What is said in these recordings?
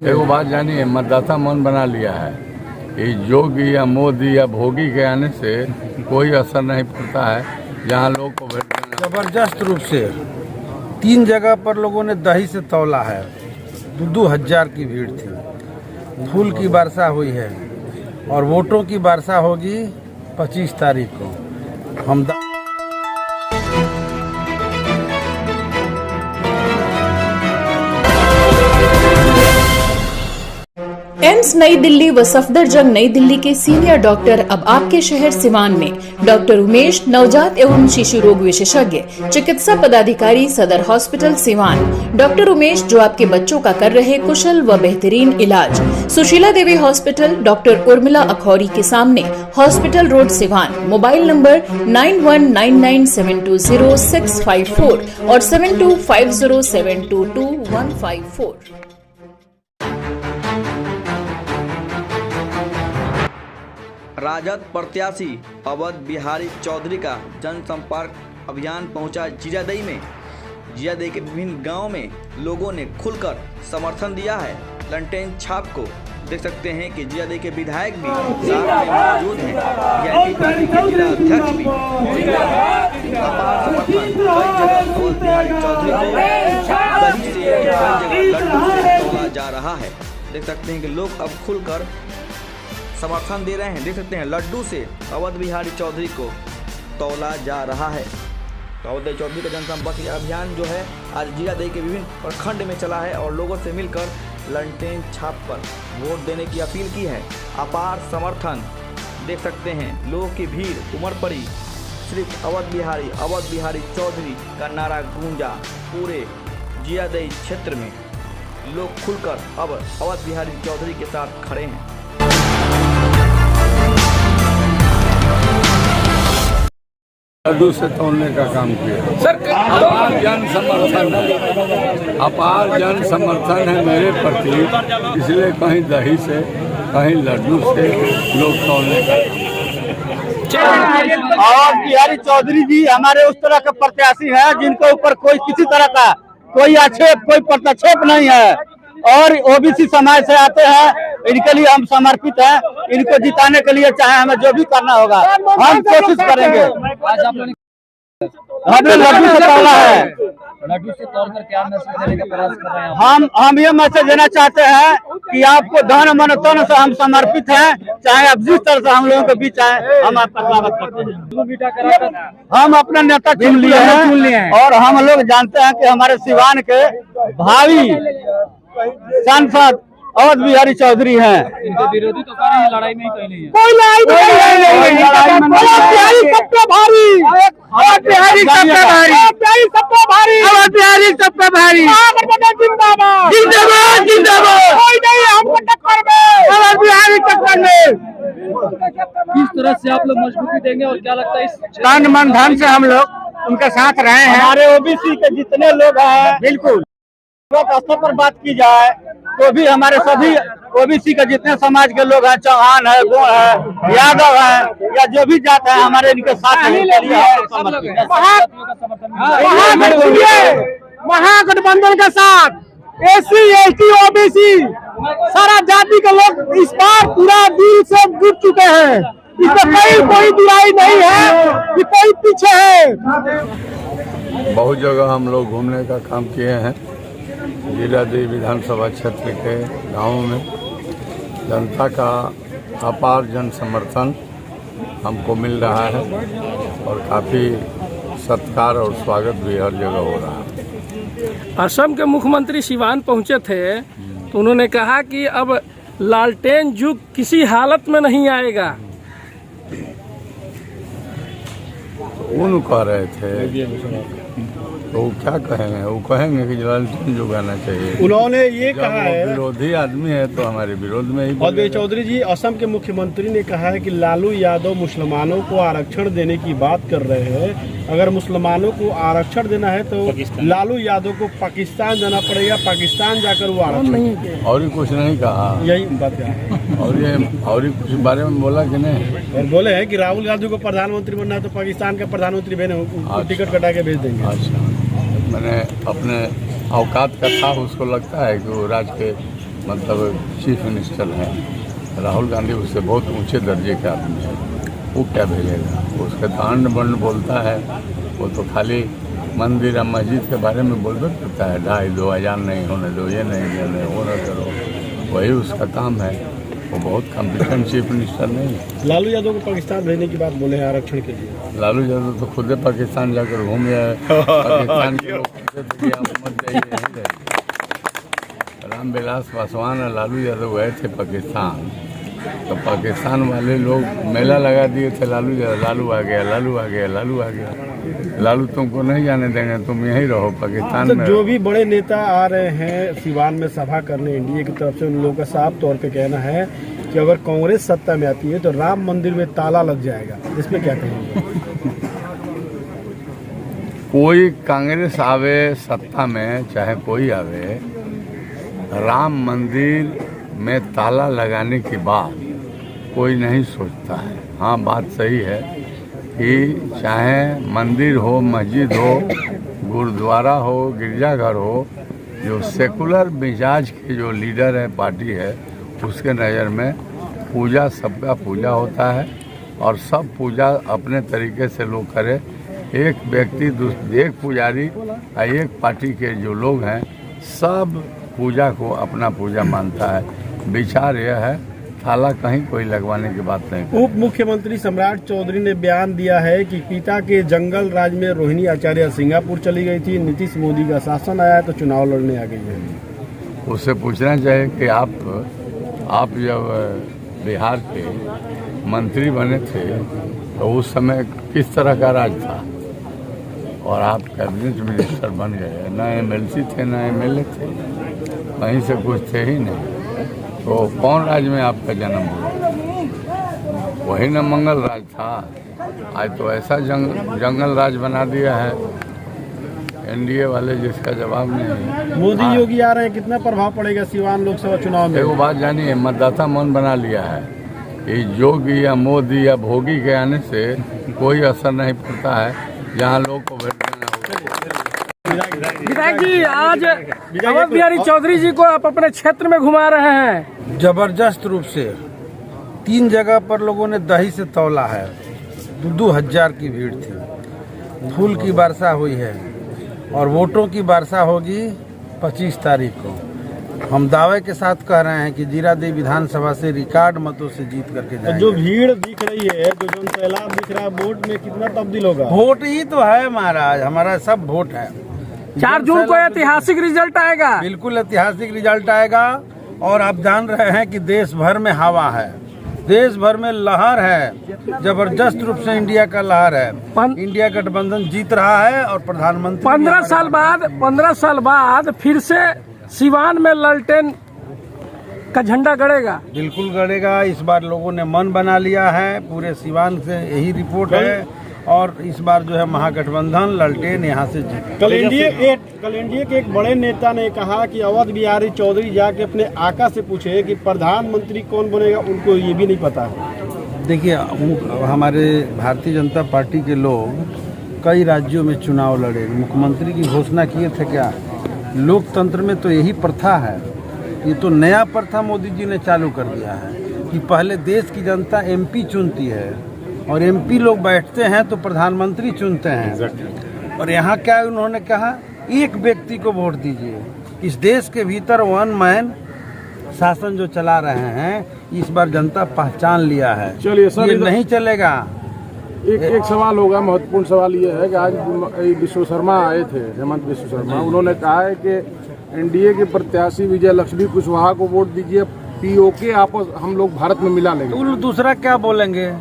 एगो बात जानिए, मतदाता मन बना लिया है कि योगी या मोदी या भोगी के आने से कोई असर नहीं पड़ता है। जहाँ लोग को जबरदस्त रूप से 3 जगह पर लोगों ने दही से तौला है। 2,000 की भीड़ थी। फूल की वर्षा हुई है और वोटों की वर्षा होगी 25 तारीख को। हम एम्स नई दिल्ली व सफदरजंग नई दिल्ली के सीनियर डॉक्टर अब आपके शहर सिवान में। डॉक्टर उमेश, नवजात एवं शिशु रोग विशेषज्ञ, चिकित्सा पदाधिकारी, सदर हॉस्पिटल सिवान। डॉक्टर उमेश जो आपके बच्चों का कर रहे कुशल व बेहतरीन इलाज। सुशीला देवी हॉस्पिटल, डॉक्टर उर्मिला अखौरी के सामने, hospital road Siwan. Mobile number 9199720654 और 7250722154। राजद प्रत्याशी अवध बिहारी चौधरी का जनसंपर्क अभियान पहुंचा जीरादेई में। जीरादेई के विभिन्न गांवों में लोगों ने खुलकर समर्थन दिया है। लंटेन छाप को देख सकते हैं कि जीरादेई के विधायक भी साथ में मौजूद हैं। बीजेपी पार्टी के जिला अध्यक्ष भी अपार समर्थन। कई जगह अवध बिहारी चौधरी को दही से, कई जगह लड्डू से तोला जा रहा है। देख सकते हैं कि लोग अब खुलकर समर्थन दे रहे हैं। देख सकते हैं लड्डू से अवध बिहारी चौधरी को तौला जा रहा है। तो अवध बिहारी चौधरी का जनसंपर्क अभियान जो है आज जीरादेई के विभिन्न प्रखंड में चला है और लोगों से मिलकर लंटेन छाप पर वोट देने की अपील की है। अपार समर्थन देख सकते हैं, लोगों की भीड़ उमड़ पड़ी। सिर्फ अवध बिहारी चौधरी का नारा गूंजा पूरे जीरादेई क्षेत्र में। लोग खुलकर अब अवध बिहारी चौधरी के साथ खड़े हैं। लड्डू से तोड़ने का काम किया। अपार जन समर्थन है मेरे प्रति, इसलिए कहीं दही से कहीं लड्डू से लोग तोड़ने का और बिहारी चौधरी जी हमारे उस तरह के प्रत्याशी हैं जिनके ऊपर कोई किसी तरह का कोई आक्षेप, कोई प्रक्षेप नहीं है और ओबीसी समाज से आते हैं। इनके लिए हम समर्पित हैं। इनको जिताने के लिए चाहे हमें जो भी करना होगा हम कोशिश करेंगे। हमने लड्डू से तोला है। लड्डू से तोड़कर क्या मैसेज देने का प्रयास कर रहे हैं? हम ये मैसेज देना चाहते हैं कि आपको धन मन तन से हम समर्पित हैं। चाहे आप जिस तरह से हम लोगों के बीच आए, हम आपका स्वागत करते हैं। हम अपना नेता चुन लिए हैं और हम लोग जानते हैं कि हमारे सिवान के भावी सांसद अवध बिहारी चौधरी हैं। इनके विरोधी तो कह रहे हैं लड़ाई में ही कहीं नहीं है। कोई लड़ाई नहीं है। बिहारी सबका भारी, अवध बिहारी सबका भारी, सबका भारी, अवध बिहारी सबका भारी। जिंदाबाद जिंदाबाद जिंदाबाद। कोई नहीं हमको टक्कर में, अवध बिहारी टक्कर में। किस तरह से आप लोग मजबूती देंगे और क्या लगता है इस तन मन धन से हम लोग उनके साथ रहे हैं। हमारे ओबीसी के जितने लोग हैं, बिल्कुल स्तर पर बात की जाए तो भी हमारे सभी ओबीसी के जितने समाज के लोग हैं, चौहान है, गो है, यादव है या जो भी जात है, हमारे इनके साथ महागठबंधन के साथ SC ST OBC सारा जाति के लोग इस बार पूरा दिल से जुट चुके हैं। इसमें कोई बुराई नहीं है कि कोई पीछे है। बहुत जगह हम लोग घूमने का काम किए हैं। जीरादेई विधानसभा क्षेत्र के गांवों में जनता का अपार जन समर्थन हमको मिल रहा है और काफ़ी सत्कार और स्वागत भी हर जगह हो रहा है। असम के मुख्यमंत्री सिवान पहुंचे थे तो उन्होंने कहा कि अब लालटेन युग किसी हालत में नहीं आएगा। उन कह रहे थे तो वो क्या कहेंगे? वो कहेंगे कि लालटेन युग आना चाहिए। उन्होंने ये कहा है, विरोधी आदमी है तो हमारे विरोध में ही। अवध चौधरी जी असम के मुख्यमंत्री ने कहा है कि लालू यादव मुसलमानों को आरक्षण देने की बात कर रहे हैं। अगर मुसलमानों को आरक्षण देना है तो लालू यादव को पाकिस्तान जाना पड़ेगा, पाकिस्तान जाकर वो आरक्षण नहीं। और कुछ नहीं कहा, यही बात है। और कुछ बारे में बोला कि नहीं? और बोले हैं कि राहुल गांधी को प्रधानमंत्री बनना है तो पाकिस्तान का प्रधानमंत्री बने, टिकट कटा के भेज देंगे। अच्छा, मैंने अपने औकात का था, उसको लगता है कि वो राज के मतलब चीफ मिनिस्टर हैं, राहुल गांधी उससे बहुत ऊंचे दर्जे के आदमी है, वो क्या भेजेगा? उसका दांड बंड बोलता है, वो तो खाली मंदिर और मस्जिद के बारे में बोलबे करता है, 2,500 नहीं होने दो, ये नहीं करने, वो न करो, वही उसका काम है। वो बहुत कॉम्पिटेंट चीफ मिनिस्टर नहीं है। लालू यादव को पाकिस्तान भेजने की बात बोले हैं आरक्षण के लिए। लालू यादव तो खुद पाकिस्तान जाकर घूम गया है। पाकिस्तान के लोग पूछते थे कि आप मत जाइए, नहीं जाइए। रामविलास पासवान और लालू यादव गए थे पाकिस्तान, तो पाकिस्तान वाले लोग मेला लगा दिए थे, लालू आ गया, लालू आ गया, लालू आ गया। लालू तुमको नहीं जाने देंगे, तुम यहीं रहो पाकिस्तान में। जो भी बड़े नेता आ रहे हैं सिवान में सभा करने एनडीए की तरफ से, उन लोगों का साफ तौर पे कहना है कि अगर कांग्रेस सत्ता में आती है तो राम मंदिर में ताला लग जाएगा। इसमें क्या कहेंगे? कोई कांग्रेस आवे सत्ता में, चाहे कोई आवे, राम मंदिर में ताला लगाने की बात कोई नहीं सोचता है। हाँ, बात सही है कि चाहे मंदिर हो, मस्जिद हो, गुरुद्वारा हो, गिरजाघर हो, जो सेकुलर मिजाज के जो लीडर है, पार्टी है, उसके नज़र में पूजा सबका पूजा होता है और सब पूजा अपने तरीके से लोग करे। एक व्यक्ति, एक पुजारी और एक पार्टी के जो लोग हैं, सब पूजा को अपना पूजा मानता है। विचार यह है, ताला कहीं कोई लगवाने की बात नहीं। उप मुख्यमंत्री सम्राट चौधरी ने बयान दिया है कि पिता के जंगल राज में रोहिणी आचार्य सिंगापुर चली गई थी, नीतीश मोदी का शासन आया तो चुनाव लड़ने आ गई है। उससे पूछना चाहिए कि आप जब बिहार के मंत्री बने थे तो उस समय किस तरह का राज था, और आप कैबिनेट मिनिस्टर बन गए, ना एमएलसी थे ना एमएलए थे, कहीं से कुछ थे ही नहीं, तो कौन राज में आपका जन्म हुआ? वही न मंगल राज था। आज तो ऐसा जंगल राज बना दिया है एनडीए वाले, जिसका जवाब नहीं है। मोदी योगी आ रहे हैं, कितना प्रभाव पड़ेगा सिवान लोकसभा चुनाव में? वो बात जानिए, मतदाता मन बना लिया है कि योगी या मोदी या भोगी के आने से कोई असर नहीं पड़ता है, जहाँ लोग को वोट देना होगा। विधायक जी, आज अवध बिहारी चौधरी जी को आप अपने क्षेत्र में घुमा रहे हैं। जबरदस्त रूप से 3 जगह पर लोगों ने दही से तौला है। 2,000 की भीड़ थी। फूल की वर्षा हुई है और वोटों की वर्षा होगी 25 तारीख को। हम दावे के साथ कह रहे हैं कि जीरादेई विधानसभा से रिकॉर्ड मतों से जीत करके जाएंगे। जो भीड़ दिख रही है, जो जनसैलाब दिख रहा है, वोट में कितना तब्दील होगा? वोट ही तो है महाराज, हमारा सब वोट है। 4 जून को ऐतिहासिक रिजल्ट आएगा। बिल्कुल ऐतिहासिक रिजल्ट आएगा। और आप जान रहे हैं कि देश भर में हवा है, देश भर में लहर है, जबरदस्त रूप से इंडिया का लहर है। इंडिया गठबंधन जीत रहा है और प्रधानमंत्री 15 साल बाद फिर से सिवान में लालटेन का झंडा गड़ेगा। बिल्कुल गड़ेगा। इस बार लोगों ने मन बना लिया है, पूरे सिवान से यही रिपोर्ट है। और इस बार जो है महागठबंधन लालटेन यहाँ से जीत। कल एनडीए के एक बड़े नेता ने कहा कि अवध बिहारी चौधरी जाके अपने आका से पूछे कि प्रधानमंत्री कौन बनेगा, उनको ये भी नहीं पता है। देखिए, हमारे भारतीय जनता पार्टी के लोग कई राज्यों में चुनाव लड़े, मुख्यमंत्री की घोषणा किए थे। क्या लोकतंत्र में तो यही प्रथा है। ये तो नया प्रथा मोदी जी ने चालू कर दिया है कि पहले देश की जनता एमपी चुनती है और एमपी लोग बैठते हैं तो प्रधानमंत्री चुनते हैं। और यहाँ क्या उन्होंने कहा, एक व्यक्ति को वोट दीजिए। इस देश के भीतर वन मैन शासन जो चला रहे हैं, इस बार जनता पहचान लिया है। चलिए सर, ये नहीं चलेगा। एक सवाल होगा, महत्वपूर्ण सवाल ये है कि आज विश्व शर्मा आए थे, हेमंत विश्व शर्मा, उन्होंने कहा है कि एनडीए के प्रत्याशी विजय लक्ष्मी कुशवाहा को वोट दीजिए, पीओके आपस हम लोग भारत में मिला लेंगे। तो दूसरा क्या बोलेंगे?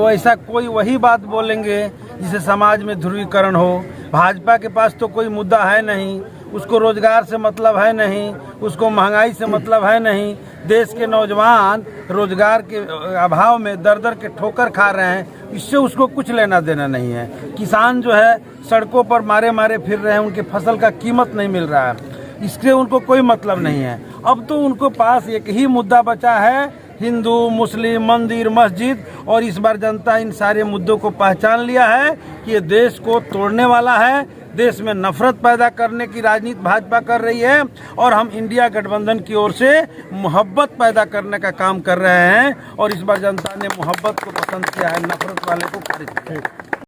ऐसा कोई वही बात बोलेंगे जिसे समाज में ध्रुवीकरण हो। भाजपा के पास तो कोई मुद्दा है नहीं, उसको रोजगार से मतलब है नहीं, उसको महंगाई से मतलब है नहीं। देश के नौजवान रोजगार के अभाव में दर के ठोकर खा रहे हैं, इससे उसको कुछ लेना देना नहीं है। किसान जो है सड़कों पर मारे फिर रहे हैं, उनके फसल का कीमत नहीं मिल रहा है, इससे उनको कोई मतलब नहीं है। अब तो उनको पास एक ही मुद्दा बचा है, हिंदू मुस्लिम मंदिर मस्जिद। और इस बार जनता इन सारे मुद्दों को पहचान लिया है कि ये देश को तोड़ने वाला है, देश में नफरत पैदा करने की राजनीति भाजपा कर रही है और हम इंडिया गठबंधन की ओर से मोहब्बत पैदा करने का काम कर रहे हैं और इस बार जनता ने मोहब्बत को पसंद किया है, नफरत वाले को खारिज किया है।